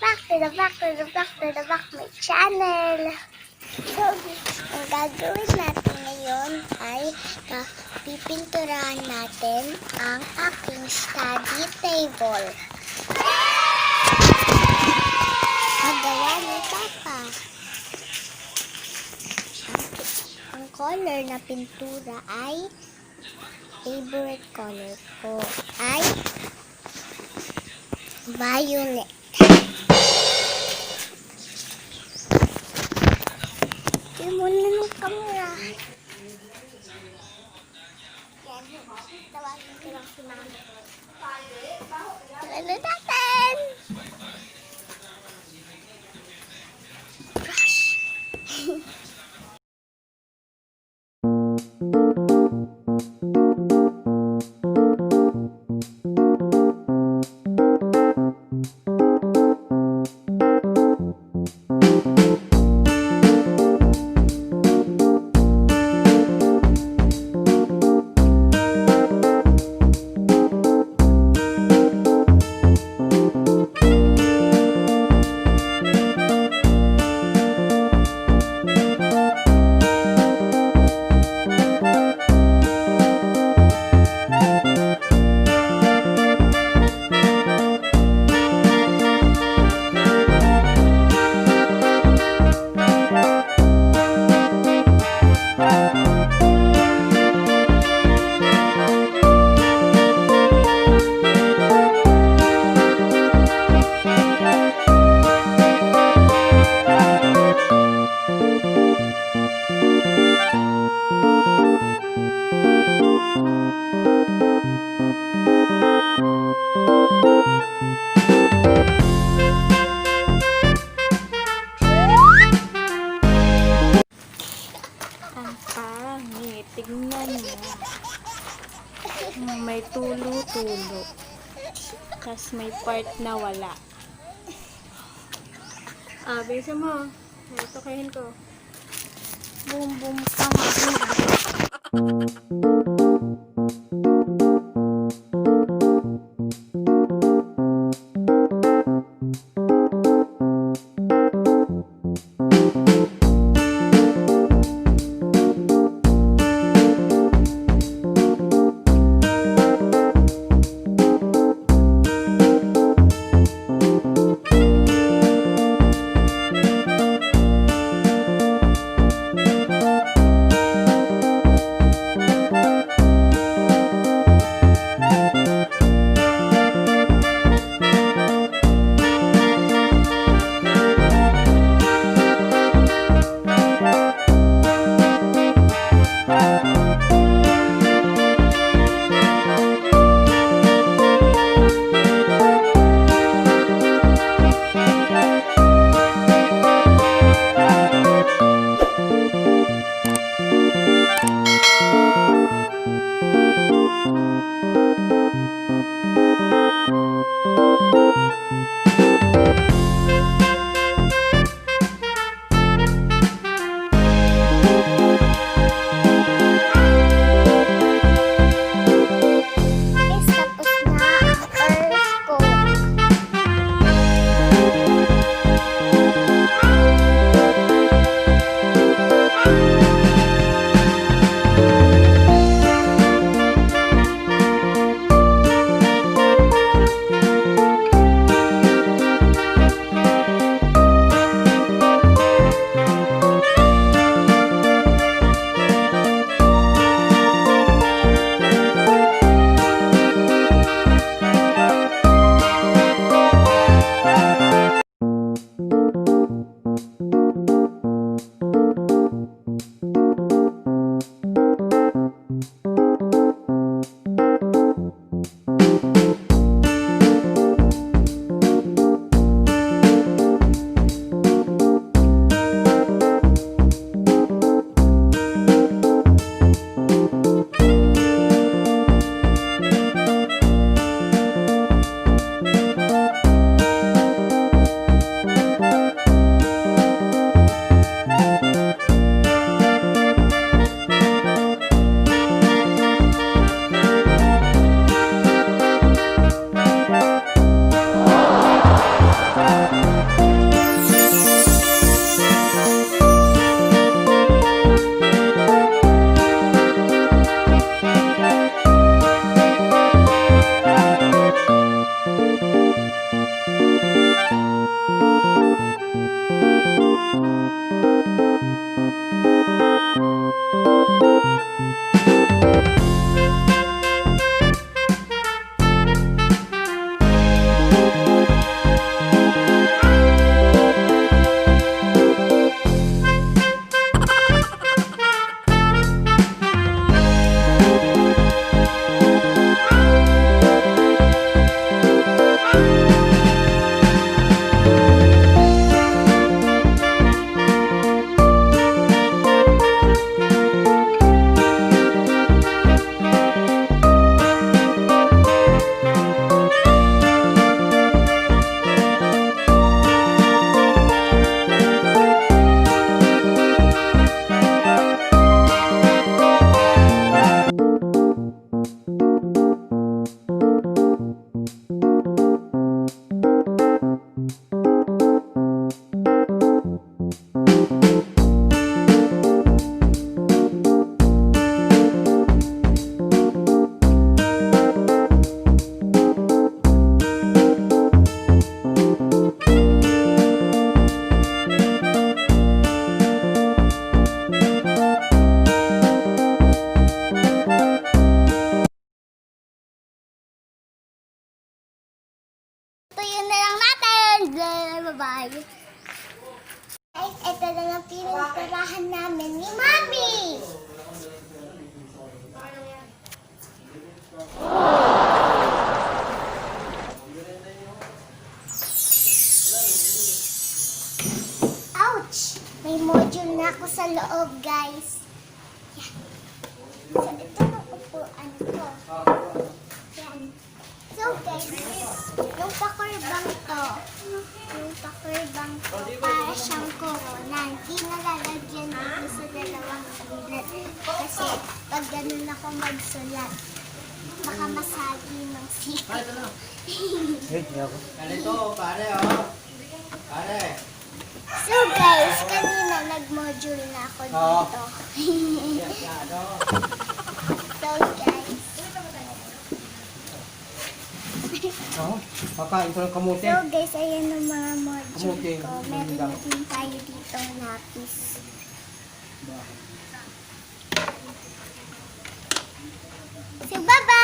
back my channel. So, ang gagawin natin ngayon ay pipinturahan natin ang aking study table. Magawa ni Papa. Ang color na pintura ay favorite color ko ay violet. Tingnan mo na ng camera. Yan. Tawagin ko lang si Mama. Lalo natin! Brush! Tignan mo. May tulo-tulo. Tapos may part na wala. Bilisan mo. Ito kahin ko. Boom, boom, tama. Tuyo na lang natin. Bye-bye. Guys, ito na lang pininturahan namin ni Mami. Ouch! May module na ako sa loob, guys. Yan. So, ito ang upuan ko. Yan. So, guys, yung pakurbang to, para siyang corona. Hindi nalalagyan dito sa dalawang gilid. Kasi, pag ganun ako magsulat, baka masagi ng sipit. Ganito, pare, oh. Pare. So, guys, kanina nag-module na ako dito. So, guys. Kakain ko ng kamuti. So, guys, ayan ang mga module Kamuti. ko. Meron na din tayo dito lapis. So, bye-bye!